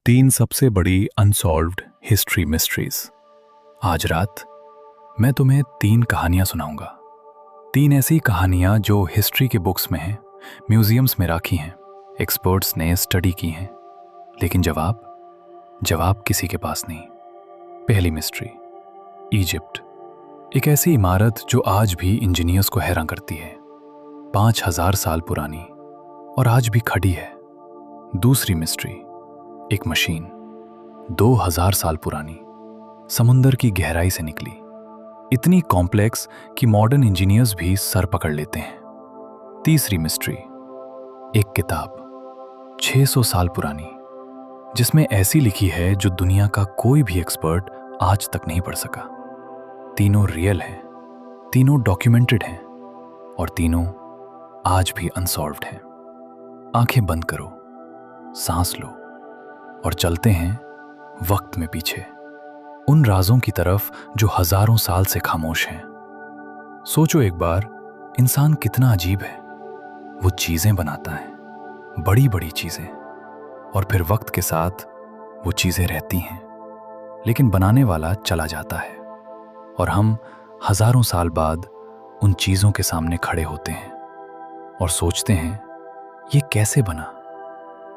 तीन सबसे बड़ी अनसॉल्व्ड हिस्ट्री मिस्ट्रीज। आज रात मैं तुम्हें तीन कहानियां सुनाऊंगा। तीन ऐसी कहानियां जो हिस्ट्री के बुक्स में हैं, म्यूजियम्स में रखी हैं, एक्सपर्ट्स ने स्टडी की हैं, लेकिन जवाब किसी के पास नहीं। पहली मिस्ट्री, इजिप्ट। एक ऐसी इमारत जो आज भी इंजीनियर्स को हैरान करती है, 5000 साल पुरानी और आज भी खड़ी है। दूसरी मिस्ट्री, एक मशीन 2000 साल पुरानी, समुंदर की गहराई से निकली, इतनी कॉम्प्लेक्स कि मॉडर्न इंजीनियर्स भी सर पकड़ लेते हैं। तीसरी मिस्ट्री, एक किताब 600 साल पुरानी, जिसमें ऐसी लिखी है जो दुनिया का कोई भी एक्सपर्ट आज तक नहीं पढ़ सका। तीनों रियल हैं, तीनों डॉक्यूमेंटेड हैं और तीनों आज भी अनसॉल्व्ड हैं। आंखें बंद करो, सांस लो और चलते हैं वक्त में पीछे, उन राजों की तरफ जो हजारों साल से खामोश हैं। सोचो एक बार, इंसान कितना अजीब है। वो चीजें बनाता है, बड़ी बड़ी चीजें, और फिर वक्त के साथ वो चीजें रहती हैं, लेकिन बनाने वाला चला जाता है और हम हजारों साल बाद उन चीजों के सामने खड़े होते हैं और सोचते हैं, ये कैसे बना,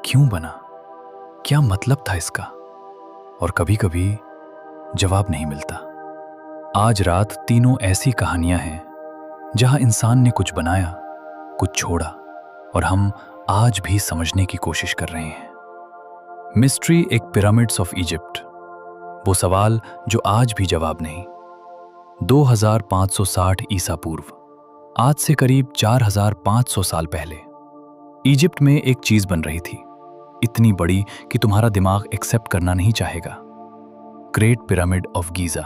क्यों बना, क्या मतलब था इसका? और कभी कभी जवाब नहीं मिलता। आज रात तीनों ऐसी कहानियां हैं जहां इंसान ने कुछ बनाया, कुछ छोड़ा, और हम आज भी समझने की कोशिश कर रहे हैं। मिस्ट्री एक पिरामिड्स ऑफ इजिप्ट, वो सवाल जो आज भी जवाब नहीं। 2560 ईसा पूर्व, आज से करीब 4500 साल पहले, इजिप्ट में एक चीज बन रही थी, इतनी बड़ी कि तुम्हारा दिमाग एक्सेप्ट करना नहीं चाहेगा। Great pyramid of Giza.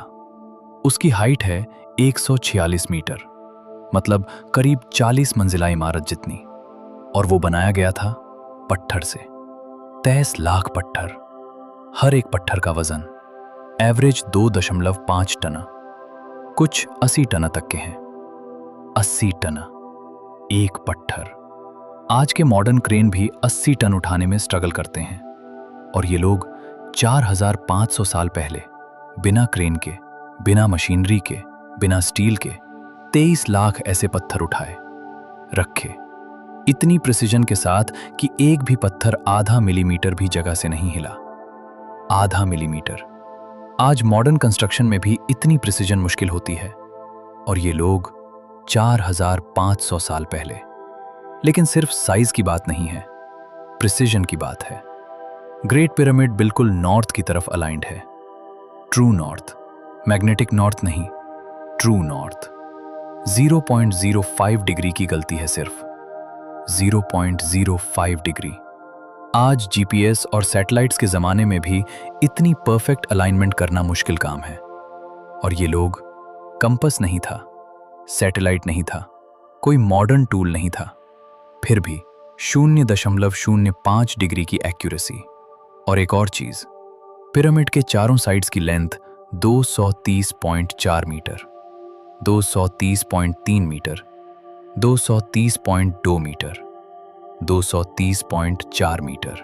उसकी हाइट है 146 मीटर, मतलब करीब 40 मंजिला इमारत जितनी, और वो बनाया गया था पत्थर से। 23 लाख पत्थर, हर एक पत्थर का वजन एवरेज 2.5 टन, कुछ 80 टन तक के हैं। 80 टन एक पत्थर। आज के मॉडर्न क्रेन भी 80 टन उठाने में स्ट्रगल करते हैं, और ये लोग 4500 साल पहले बिना क्रेन के, बिना मशीनरी के, बिना स्टील के 23 लाख ऐसे पत्थर उठाए, रखे, इतनी प्रिसिजन के साथ कि एक भी पत्थर आधा मिलीमीटर भी जगह से नहीं हिला। आधा मिलीमीटर। आज मॉडर्न कंस्ट्रक्शन में भी इतनी प्रिसिजन मुश्किल होती है, और ये लोग 4500 साल पहले। लेकिन सिर्फ साइज की बात नहीं है, प्रिसिजन की बात है। ग्रेट पिरामिड बिल्कुल नॉर्थ की तरफ अलाइंड है, ट्रू नॉर्थ, मैग्नेटिक नॉर्थ नहीं, ट्रू नॉर्थ। 0.05 डिग्री की गलती है, सिर्फ 0.05 डिग्री। आज जीपीएस और सैटेलाइट्स के जमाने में भी इतनी परफेक्ट अलाइनमेंट करना मुश्किल काम है, और ये लोग, कंपस नहीं था, सैटेलाइट नहीं था, कोई मॉडर्न टूल नहीं था, फिर भी 0.05 डिग्री की एक्यूरेसी। और एक और चीज, पिरामिड के चारों साइड्स की length 230.4 metre, 230.3 metre, 230.2 metre, 230.4 metre.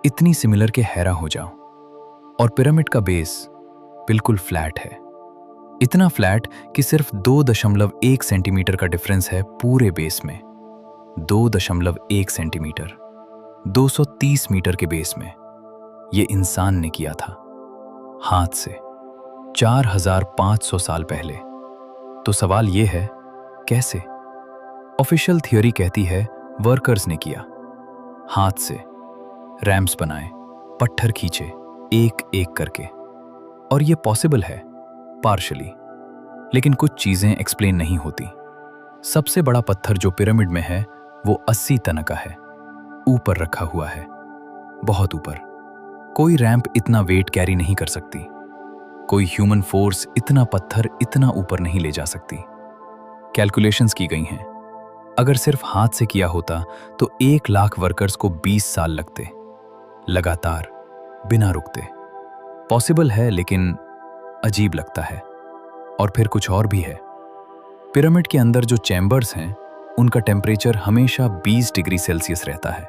इतनी सिमिलर के हैरान हो जाओ। और पिरामिड का बेस बिल्कुल फ्लैट है, इतना फ्लैट कि सिर्फ 2.1 सेंटीमीटर का डिफरेंस है पूरे बेस में। 2.1 सेंटीमीटर 230 मीटर के बेस में। ये इंसान ने किया था, हाथ से, 4500 साल पहले। तो सवाल ये है, कैसे? ऑफिशियल थ्योरी कहती है वर्कर्स ने किया, हाथ से, रैम्प्स बनाए, पत्थर खींचे, एक एक करके। और ये पॉसिबल है पार्शली, लेकिन कुछ चीजें एक्सप्लेन नहीं होती। सबसे बड़ा पत्थर जो पिरामिड में है वो 80 टन का है, ऊपर रखा हुआ है, बहुत ऊपर। कोई रैंप इतना वेट कैरी नहीं कर सकती, कोई ह्यूमन फोर्स इतना पत्थर इतना ऊपर नहीं ले जा सकती। कैलकुलेशंस की गई हैं, अगर सिर्फ हाथ से किया होता तो 1 लाख वर्कर्स को 20 साल लगते, लगातार, बिना रुकते। पॉसिबल है, लेकिन अजीब लगता है। और फिर कुछ और भी है। पिरामिड के अंदर जो चैम्बर्स हैं, उनका टेम्परेचर हमेशा 20 डिग्री सेल्सियस रहता है।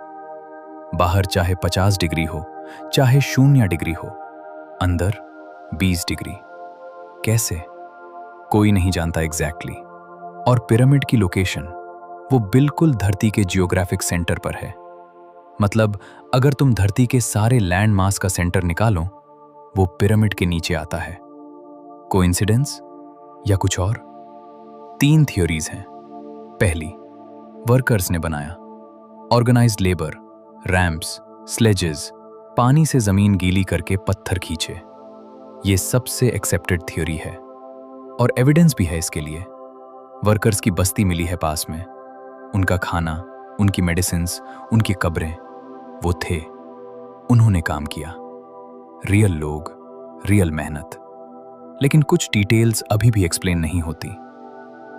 बाहर चाहे 50 डिग्री हो, चाहे 0 डिग्री हो, अंदर 20 डिग्री। कैसे? कोई नहीं जानता एग्जैक्टली। और पिरामिड की लोकेशन वो बिल्कुल धरती के जियोग्राफिक सेंटर पर है। मतलब अगर तुम धरती के सारे लैंड मास का सेंटर निकालो, वो पिरामिड के नीचे आता है। कोइंसिडेंस या कुछ और? 3 थ्योरीज हैं। पहली, वर्कर्स ने बनाया। ऑर्गेनाइज्ड लेबर, रैंप्स, स्लेजेस, पानी से जमीन गीली करके पत्थर खींचे। ये सबसे एक्सेप्टेड थ्योरी है और एविडेंस भी है इसके लिए। वर्कर्स की बस्ती मिली है पास में, उनका खाना, उनकी मेडिसिन्स, उनकी कब्रें, वो थे, उन्होंने काम किया। रियल लोग, रियल मेहनत। लेकिन कुछ डिटेल्स अभी भी एक्सप्लेन नहीं होती।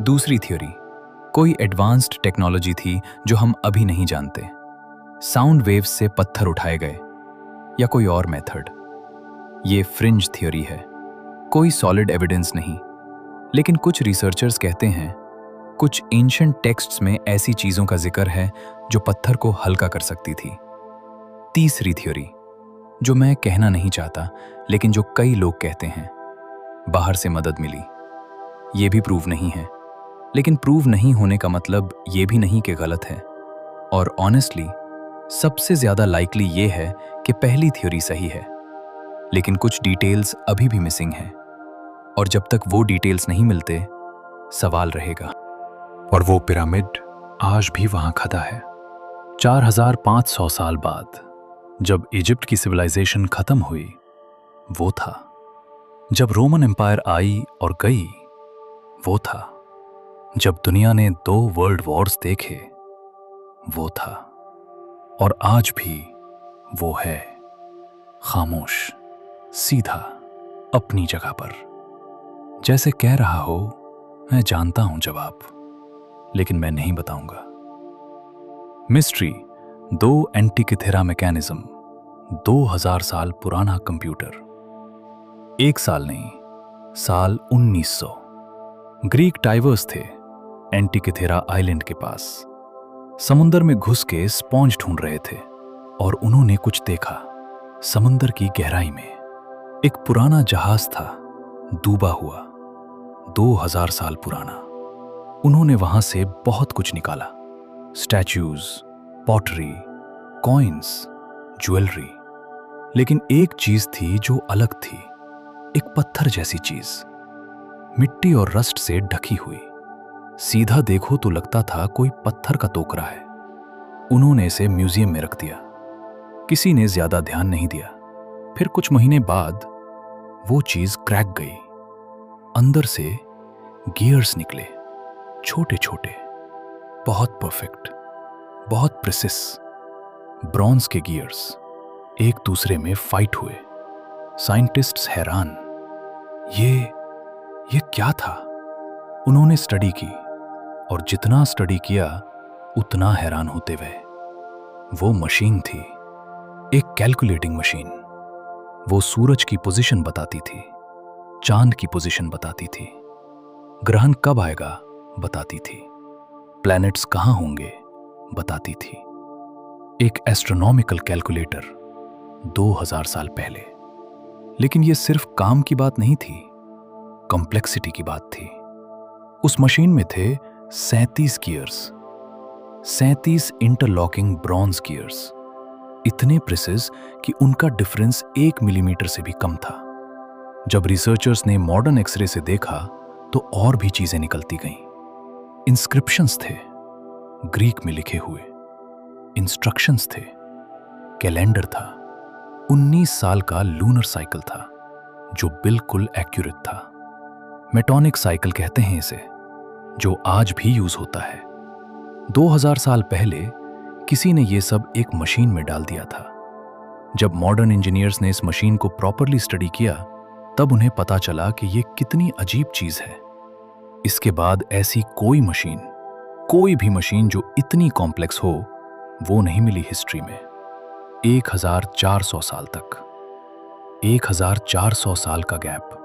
दूसरी थ्योरी, कोई एडवांस्ड टेक्नोलॉजी थी जो हम अभी नहीं जानते। साउंड वेव्स से पत्थर उठाए गए या कोई और मेथड। ये फ्रिंज थ्योरी है, कोई सॉलिड एविडेंस नहीं। लेकिन कुछ रिसर्चर्स कहते हैं कुछ एंशिएंट टेक्स्ट्स में ऐसी चीजों का जिक्र है जो पत्थर को हल्का कर सकती थी। तीसरी थ्योरी, जो मैं कहना नहीं चाहता लेकिन जो कई लोग कहते हैं, बाहर से मदद मिली। ये भी प्रूव नहीं है, लेकिन प्रूव नहीं होने का मतलब ये भी नहीं कि गलत है। और ऑनेस्टली सबसे ज्यादा लाइकली ये है कि पहली थ्योरी सही है, लेकिन कुछ डिटेल्स अभी भी मिसिंग हैं। और जब तक वो डिटेल्स नहीं मिलते, सवाल रहेगा। और वो पिरामिड आज भी वहां खड़ा है। 4500 साल बाद जब इजिप्ट की सिविलाइजेशन खत्म हुई, वो था। जब रोमन एम्पायर आई और गई, वो था। जब दुनिया ने 2 वर्ल्ड वॉर्स देखे, वो था। और आज भी वो है, खामोश, सीधा, अपनी जगह पर। जैसे कह रहा हो, मैं जानता हूं जवाब, लेकिन मैं नहीं बताऊंगा। मिस्ट्री 2 एंटिकिथेरा मैकेनिज्म, 2000 साल पुराना कंप्यूटर। 1 साल नहीं, साल 1900। ग्रीक डाइवर्स थे एंटिकिथेरा आइलैंड के पास। समुंदर में घुस के स्पॉन्ज ढूंढ रहे थे और उन्होंने कुछ देखा। समुंदर की गहराई में एक पुराना जहाज था, डूबा हुआ, 2000 साल पुराना। उन्होंने वहां से बहुत कुछ निकाला, स्टैच्यूज, पॉटरी, कॉइन्स, ज्वेलरी। लेकिन एक चीज थी जो अलग थी, एक पत्थर जैसी चीज, मिट्टी और रस्ट से ढकी हुई। सीधा देखो तो लगता था कोई पत्थर का टोकरा है। उन्होंने इसे म्यूजियम में रख दिया। किसी ने ज्यादा ध्यान नहीं दिया। फिर कुछ महीने बाद वो चीज क्रैक गई। अंदर से गियर्स निकले, छोटे छोटे, बहुत परफेक्ट, बहुत प्रिसिस, ब्रॉन्ज के गियर्स। एक दूसरे में फाइट हुए। साइंटिस्ट्स हैरान, ये क्या था? उन्होंने स्टडी की और जितना स्टडी किया उतना हैरान होते गए। वो मशीन थी, एक कैलकुलेटिंग मशीन। वो सूरज की पोजीशन बताती थी, चांद की पोजीशन बताती थी, ग्रहण कब आएगा बताती थी, प्लैनेट्स कहां होंगे बताती थी। एक एस्ट्रोनॉमिकल कैलकुलेटर 2000 साल पहले। लेकिन ये सिर्फ काम की बात नहीं थी, कॉम्प्लेक्सिटी की बात थी। उस मशीन में थे 37 गियर्स, 37 इंटरलॉकिंग ब्रॉन्ज गियर्स, इतने प्रिसिस कि उनका डिफरेंस 1 मिलीमीटर से भी कम था। जब रिसर्चर्स ने मॉडर्न एक्सरे से देखा तो और भी चीजें निकलती गईं। इंस्क्रिप्शंस थे, ग्रीक में लिखे हुए, इंस्ट्रक्शंस थे, कैलेंडर था, 19 साल का लूनर साइकिल था जो बिल्कुल एक्यूरेट था। मेटोनिक साइकिल कहते हैं इसे, जो आज भी यूज होता है। 2000 साल पहले किसी ने यह सब एक मशीन में डाल दिया था। जब मॉडर्न इंजीनियर्स ने इस मशीन को प्रॉपरली स्टडी किया, तब उन्हें पता चला कि यह कितनी अजीब चीज है। इसके बाद ऐसी कोई भी मशीन जो इतनी कॉम्प्लेक्स हो, वो नहीं मिली हिस्ट्री में। 1400 साल तक, 1400 साल का गैप।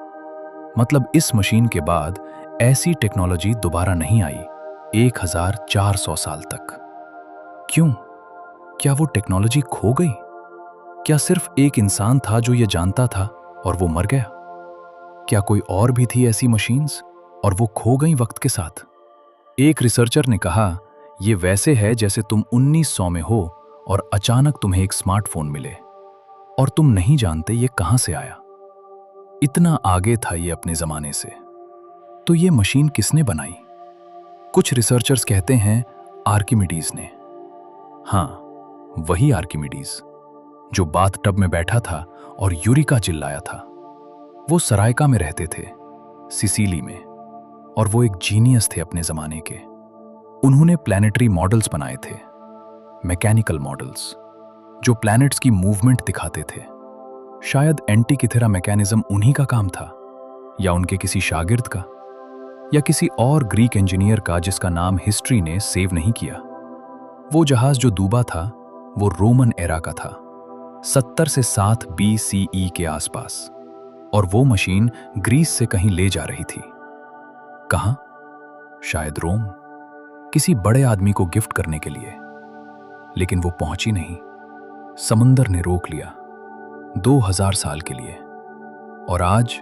मतलब इस मशीन के बाद ऐसी टेक्नोलॉजी दोबारा नहीं आई 1400 साल तक। क्यों? क्या वो टेक्नोलॉजी खो गई? क्या सिर्फ एक इंसान था जो ये जानता था और वो मर गया? क्या कोई और भी थी ऐसी मशीन्स और वो खो गई वक्त के साथ? एक रिसर्चर ने कहा, ये वैसे है जैसे तुम 1900 में हो और अचानक तुम्हें एक स्मार्टफोन मिले और तुम नहीं जानते ये कहां से आया। इतना आगे था ये अपने जमाने से। तो ये मशीन किसने बनाई? कुछ रिसर्चर्स कहते हैं आर्किमिडीज ने। हां, वही आर्किमिडीज जो बाथटब में बैठा था और यूरिका चिल्लाया था। वो सरायका में रहते थे, सिसिली में, और वो एक जीनियस थे अपने जमाने के। उन्होंने प्लैनेटरी मॉडल्स बनाए थे, मैकेनिकल मॉडल्स, जो प्लैनेट्स की मूवमेंट दिखाते थे। शायद एंटीकिथेरा मैकेनिज्म उन्हीं का काम था, या उनके किसी शागिर्द का, या किसी और ग्रीक इंजीनियर का जिसका नाम हिस्ट्री ने सेव नहीं किया। वो जहाज जो डूबा था वो रोमन एरा का था, 70 से 7 BCE के आसपास, और वो मशीन ग्रीस से कहीं ले जा रही थी। कहां? शायद रोम, किसी बड़े आदमी को गिफ्ट करने के लिए। लेकिन वो पहुंची नहीं। समुंदर ने रोक लिया 2000 साल के लिए। और आज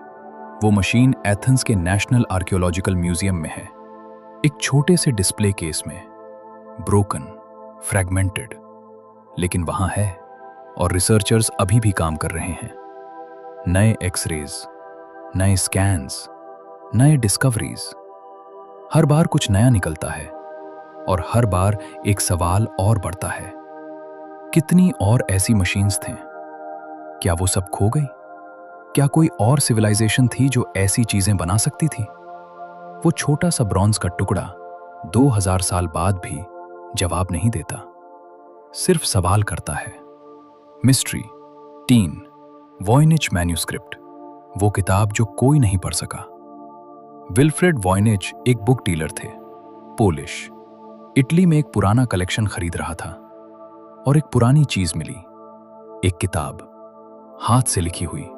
वो मशीन एथेंस के नेशनल आर्कियोलॉजिकल म्यूजियम में है, एक छोटे से डिस्प्ले केस में, ब्रोकन, फ्रैगमेंटेड, लेकिन वहां है। और रिसर्चर्स अभी भी काम कर रहे हैं। नए एक्सरेज, नए स्कैन्स, नए डिस्कवरीज। हर बार कुछ नया निकलता है और हर बार एक सवाल और बढ़ता है। कितनी और ऐसी मशीन्स थीं? क्या वो सब खो गई? क्या कोई और सिविलाइजेशन थी जो ऐसी चीजें बना सकती थी? वो छोटा सा ब्रॉन्ज का टुकड़ा 2000 साल बाद भी जवाब नहीं देता, सिर्फ सवाल करता है। मिस्ट्री 3, वॉयनिच मैन्यूस्क्रिप्ट, वो किताब जो कोई नहीं पढ़ सका। विल्फ्रेड वॉयनिच एक बुक डीलर थे, पोलिश। इटली में एक पुराना कलेक्शन खरीद रहा था और एक पुरानी चीज मिली, एक किताब, हाथ से लिखी हुई,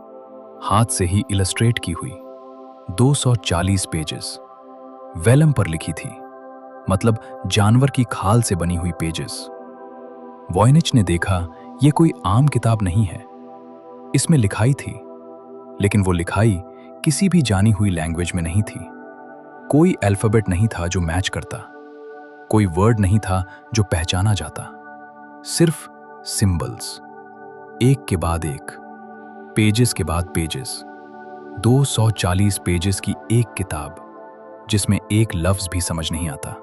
हाथ से ही इलस्ट्रेट की हुई, 240 पेजेस, वेलम पर लिखी थी, मतलब जानवर की खाल से बनी हुई पेजेस। वॉयनिच ने देखा ये कोई आम किताब नहीं है, इसमें लिखाई थी, लेकिन वो लिखाई किसी भी जानी हुई लैंग्वेज में नहीं थी। कोई अल्फाबेट नहीं था जो मैच करता, कोई वर्ड नहीं था जो पहचाना जाता, सिर्फ सिंबल्स, एक के बाद एक, पेजेस के बाद पेजेस। 240 पेजेस की एक किताब जिसमें एक लफ्ज भी समझ नहीं आता।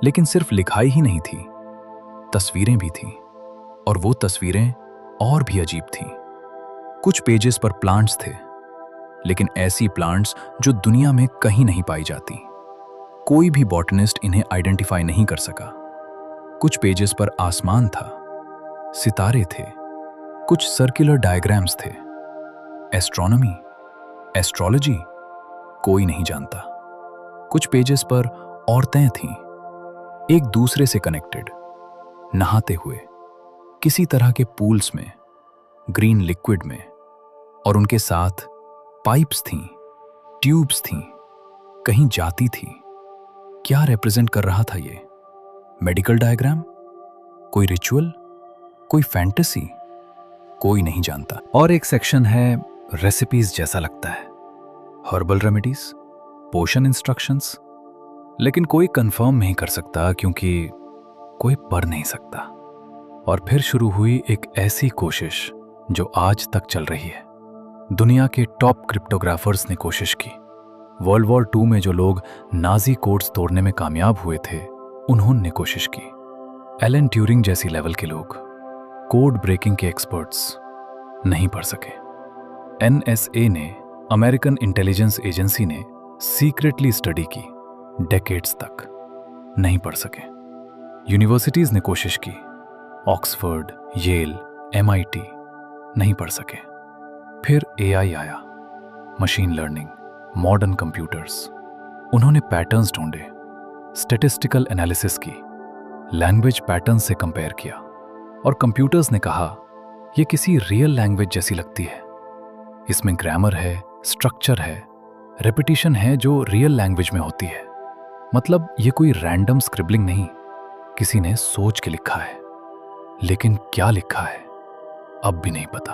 लेकिन सिर्फ लिखाई ही नहीं थी, तस्वीरें भी थीं, और वो तस्वीरें और भी अजीब थीं। कुछ पेजेस पर प्लांट्स थे, लेकिन ऐसी प्लांट्स जो दुनिया में कहीं नहीं पाई जाती। कोई भी बॉटनिस्ट इन्हें आइडेंटिफाई नहीं कर सका। कुछ पेजेस पर आसमान था, सितारे थे, कुछ सर्कुलर डायग्राम्स थे। एस्ट्रोनॉमी, एस्ट्रोलॉजी, कोई नहीं जानता। कुछ पेजेस पर औरतें थीं, एक दूसरे से कनेक्टेड, नहाते हुए किसी तरह के पूल्स में, ग्रीन लिक्विड में, और उनके साथ पाइप्स थीं, ट्यूब्स थीं, कहीं जाती थी। क्या रिप्रेजेंट कर रहा था ये? मेडिकल डायग्राम, कोई रिचुअल, कोई फैंटेसी? कोई नहीं जानता। और एक सेक्शन है रेसिपीज जैसा लगता है, हर्बल रेमेडीज, पोशन इंस्ट्रक्शंस, लेकिन कोई कंफर्म नहीं कर सकता क्योंकि कोई पढ़ नहीं सकता। और फिर शुरू हुई एक ऐसी कोशिश जो आज तक चल रही है। दुनिया के टॉप क्रिप्टोग्राफर्स ने कोशिश की। वर्ल्ड वॉर 2 में जो लोग नाजी कोड्स तोड़ने में कामयाब हुए थे, उन्होंने कोशिश की। एलन ट्यूरिंग जैसी लेवल के लोग, कोड ब्रेकिंग के एक्सपर्ट्स, नहीं पढ़ सके। NSA ने, अमेरिकन इंटेलिजेंस एजेंसी ने सीक्रेटली स्टडी की, डेकेड्स तक, नहीं पढ़ सके। यूनिवर्सिटीज ने कोशिश की, ऑक्सफोर्ड, येल, MIT, नहीं पढ़ सके। फिर AI आया, मशीन लर्निंग, मॉडर्न कंप्यूटर्स। उन्होंने पैटर्न्स ढूंढे, स्टैटिस्टिकल एनालिसिस की, लैंग्वेज पैटर्न से कंपेयर किया, और कंप्यूटर्स ने कहा यह किसी रियल लैंग्वेज जैसी लगती है। इसमें ग्रामर है, स्ट्रक्चर है, रेपिटेशन है जो रियल लैंग्वेज में होती है। मतलब ये कोई रैंडम स्क्रिबलिंग नहीं, किसी ने सोच के लिखा है। लेकिन क्या लिखा है? अब भी नहीं पता।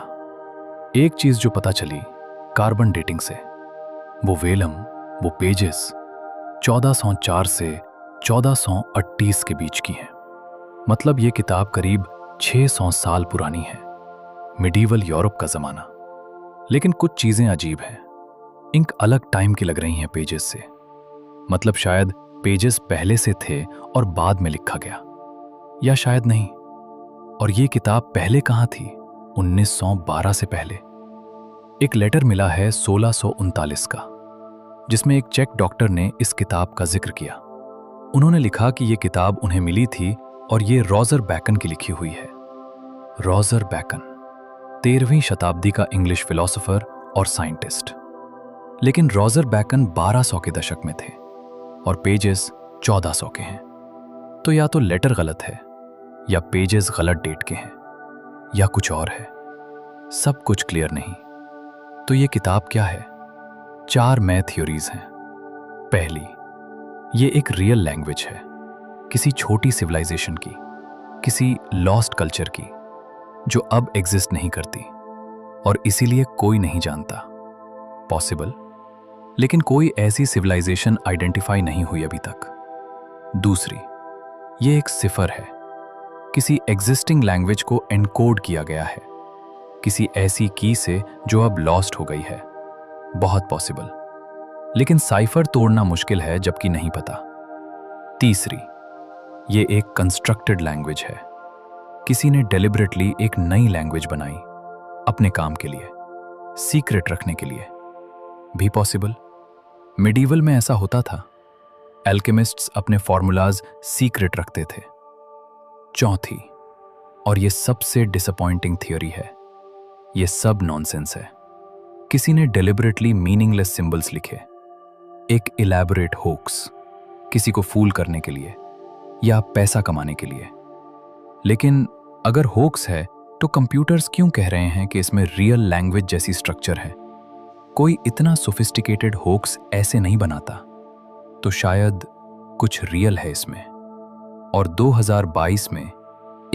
एक चीज जो पता चली कार्बन डेटिंग से, वो वेलम, वो पेजेस 1404 से 1438 के बीच की हैं। मतलब ये किताब करीब 600 साल पुरानी है, मिडीवल यूरोप का जमाना। लेकिन कुछ चीजें अजीब हैं। इंक अलग टाइम की लग रही हैं पेजेस से। मतलब शायद पेजेस पहले से थे और बाद में लिखा गया, या शायद नहीं। और ये किताब पहले कहाँ थी? 1912 से पहले। एक लेटर मिला है 1639 का, जिसमें एक चेक डॉक्टर ने इस किताब का जिक्र किया। उन्होंने लिखा कि ये किताब उन्हें मिली थी और ये रॉजर बैकन की लिखी हुई है। रॉजर बैकन 13वीं शताब्दी का इंग्लिश फिलोसोफर और साइंटिस्ट। लेकिन रॉजर बैकन 1200 के दशक में थे और पेजेस 1400 के हैं। तो या तो लेटर गलत है, या पेजेस गलत डेट के हैं, या कुछ और है। सब कुछ क्लियर नहीं। तो ये किताब क्या है? 4 मैं थ्योरीज हैं। पहली, ये एक रियल लैंग्वेज है, किसी छोटी सिविलाइजेशन की, किसी लॉस्ट कल्चर की, जो अब एग्जिस्ट नहीं करती और इसीलिए कोई नहीं जानता। पॉसिबल, लेकिन कोई ऐसी सिविलाइजेशन आइडेंटिफाई नहीं हुई अभी तक। दूसरी, ये एक सिफर है, किसी एग्जिस्टिंग लैंग्वेज को एनकोड किया गया है, किसी ऐसी की से जो अब लॉस्ट हो गई है। बहुत पॉसिबल, लेकिन साइफर तोड़ना मुश्किल है जबकि नहीं पता। तीसरी, ये एक कंस्ट्रक्टेड लैंग्वेज है, किसी ने डेलिबरेटली एक नई लैंग्वेज बनाई अपने काम के लिए, सीक्रेट रखने के लिए। भी पॉसिबल। मिडीवल में ऐसा होता था, एल्केमिस्ट्स अपने फॉर्मूलाज सीक्रेट रखते थे। चौथी, और ये सबसे डिसअपॉइंटिंग थियोरी है, ये सब नॉनसेंस है। किसी ने डेलिबरेटली मीनिंगलेस सिंबल्स लिखे, एक इलैबोरेट होक्स, किसी को फूल करने के लिए या पैसा कमाने के लिए। लेकिन अगर होक्स है तो कंप्यूटर्स क्यों कह रहे हैं कि इसमें रियल लैंग्वेज जैसी स्ट्रक्चर है? कोई इतना सोफिस्टिकेटेड होक्स ऐसे नहीं बनाता। तो शायद कुछ रियल है इसमें। और 2022 में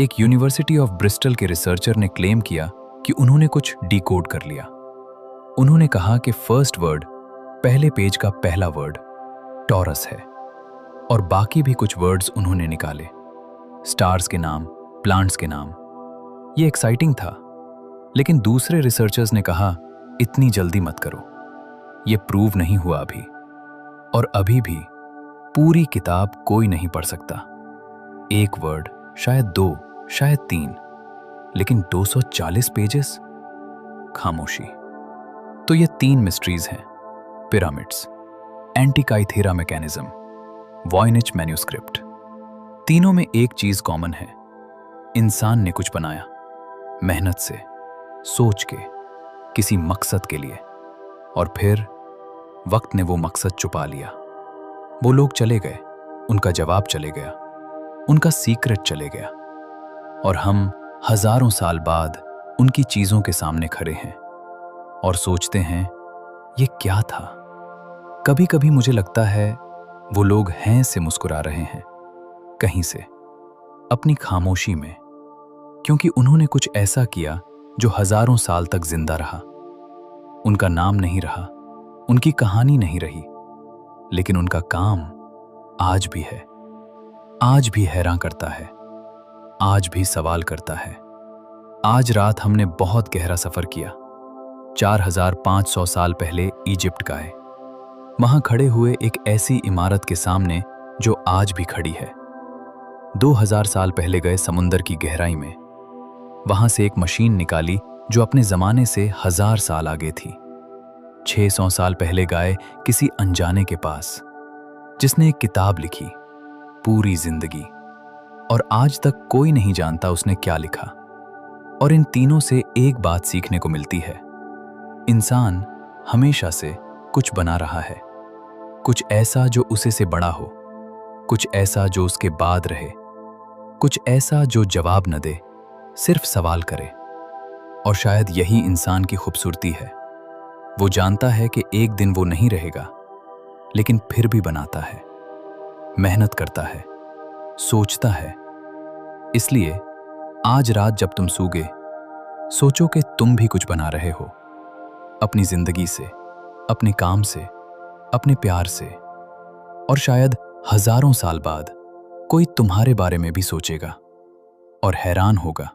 एक यूनिवर्सिटी ऑफ ब्रिस्टल के रिसर्चर ने क्लेम किया कि उन्होंने कुछ डिकोड कर लिया। उन्होंने कहा कि फर्स्ट वर्ड, पहले पेज का पहला वर्ड टॉरस है, और बाकी भी कुछ वर्ड्स उन्होंने निकाले, स्टार्स के नाम, प्लांट्स के नाम। ये एक्साइटिंग था, लेकिन दूसरे रिसर्चर्स ने कहा इतनी जल्दी मत करो, ये प्रूव नहीं हुआ अभी। और अभी भी पूरी किताब कोई नहीं पढ़ सकता। एक वर्ड, शायद 2, शायद 3, लेकिन 240 पेजेस, खामोशी। तो ये 3 मिस्ट्रीज हैं, पिरामिड्स, एंटिकाइथेरा मैकेनिज्म, वॉयनिच मैन्यूस्क्रिप्ट। तीनों में एक चीज कॉमन है, इंसान ने कुछ बनाया, मेहनत से, सोच के, किसी मकसद के लिए, और फिर वक्त ने वो मकसद छुपा लिया। वो लोग चले गए, उनका जवाब चले गया, उनका सीक्रेट चले गया, और हम हजारों साल बाद उनकी चीजों के सामने खड़े हैं और सोचते हैं ये क्या था। कभी कभी मुझे लगता है वो लोग हैं से मुस्कुरा रहे हैं, कहीं से, अपनी खामोशी में, क्योंकि उन्होंने कुछ ऐसा किया जो हजारों साल तक जिंदा रहा। उनका नाम नहीं रहा, उनकी कहानी नहीं रही, लेकिन उनका काम आज भी है, आज भी हैरान करता है, आज भी सवाल करता है। आज रात हमने बहुत गहरा सफर किया। 4500 साल पहले इजिप्ट गए, वहां खड़े हुए एक ऐसी इमारत के सामने जो आज भी खड़ी है। 2000 साल पहले गए समुंदर की गहराई में, वहां से एक मशीन निकाली जो अपने जमाने से 1000 साल आगे थी। 600 साल पहले गए किसी अनजाने के पास, जिसने एक किताब लिखी, पूरी जिंदगी, और आज तक कोई नहीं जानता उसने क्या लिखा। और इन तीनों से एक बात सीखने को मिलती है, इंसान हमेशा से कुछ बना रहा है, कुछ ऐसा जो उसे से बड़ा हो, कुछ ऐसा जो उसके बाद रहे, कुछ ऐसा जो जवाब न दे, सिर्फ सवाल करे। और शायद यही इंसान की खूबसूरती है, वो जानता है कि एक दिन वो नहीं रहेगा, लेकिन फिर भी बनाता है, मेहनत करता है, सोचता है। इसलिए आज रात जब तुम सूगे, सोचो कि तुम भी कुछ बना रहे हो, अपनी जिंदगी से, अपने काम से, अपने प्यार से, और शायद हजारों साल बाद कोई तुम्हारे बारे में भी सोचेगा और हैरान होगा